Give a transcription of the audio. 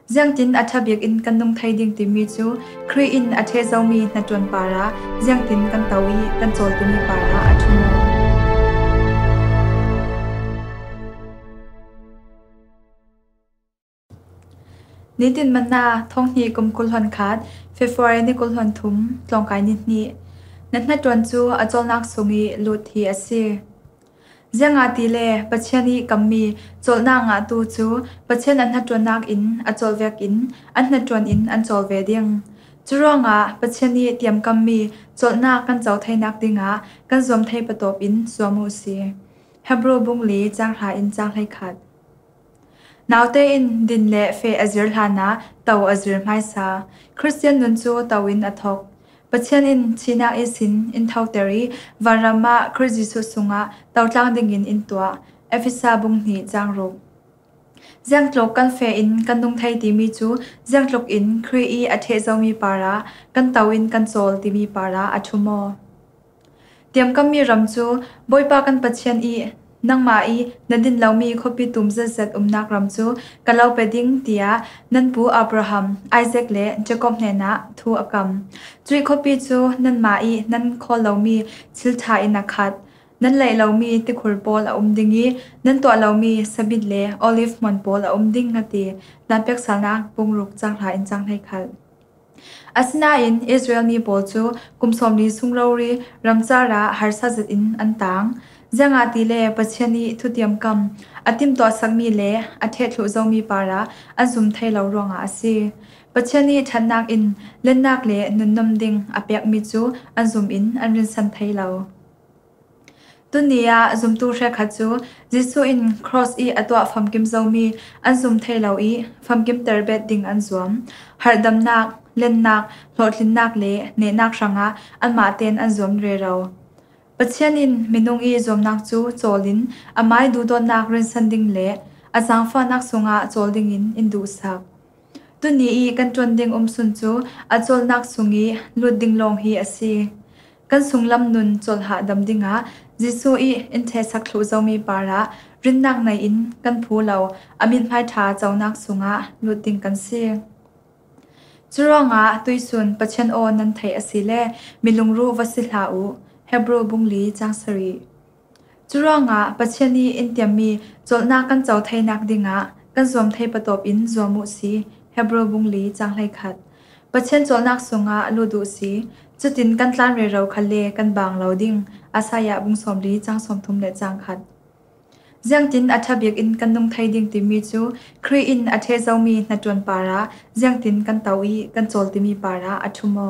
Giang tin athabik in kan nung thai ding ti mi chu khri in athe zomi na ton para giang tin kan tawi kan chol ti mi para athumo nitin manna thong hi kum kulhon khat February ni kulhon thum tlongkai ni natna ton chu achol nak sungi lut hi ase Gianga tile pachani kammi cholna nga tu chu pachen an hatron nak in achol vek in an hatron in an chol ve ding churonga pachani tiam kammi cholna kan chau thai nak dinga kan zom thai patop in somu si Hebrew bungli chang ha in chang lai khat Naute in din le fe azir hlana taw azir mai sa Christian nun chu tawin athok Pachen in China isin in Thauteri Varama Krijisu sunga tawtlang dingin in tua Efisa bung ni jangruk Giang tlok kan fe in kan nung thai ti mi chu Giang tlok in Kri I athe zomi para kan tawin kan chol ti mi para athumo Tiam kam mi ram chu boipa kan pachen I nang mai nadin laumi khopi tumza zat umnak ram chu kalau peding tia nan pu Abraham Isaac le Jacob nena thu akam chui khopi chu nan mai nan khol laumi chil tha in akhat nan lai laumi ti khur pol a dingi nan to laumi sabit le olive mon pol a ding ngati lampek salna pungruk chang ha in chang hai khal Asna in Israel ni pol chu kumsom ni sungrori ramchara harsa zat in antang Gianga tile pachani thutiam kam atim to sangmi le athe thlu zomi para azum thai lo ronga ase pachani thannak in lennak le nunnam ding apek mi chu azum in anrin san thai lo Tunia zum tu re khachu Jisu in cross I atwa famkim zomi azum thai lo I famkim terbet ding anzom hardam nak lennak hlotlinnak le ne nak ranga anma ten anzom re ro Pachianin minung I zom nak chu cholin amai du don nak rin sanding le azang fa nak sunga cholding in indu sak Tuni I kan tronding sun chu achol nak sungi luding long hi ase kan sunglam nun chol ha dam dinga Jisu I in the sak thlu zomi para rin nak nai in kan phu lo amin phai tha chawnak sunga luding kan se Churonga tuisun pachen o nan thai asile milungru vasilha u Hebrew bungli changsari Churonga pachani in tiami cholna kan chau thai nak dinga kan zom thai patop in zomu si Hebrew bungli changlai khat pachen cholnak sunga ludu si chutin kan tlan re ro khale kan bang loading asaya bungsomli changsom thum le chang khat Giang tin athabik in kan nung thai ding ti mi chu Kri in athe zomi na ton para Giang tin kan tawi kan chol ti mi para athumo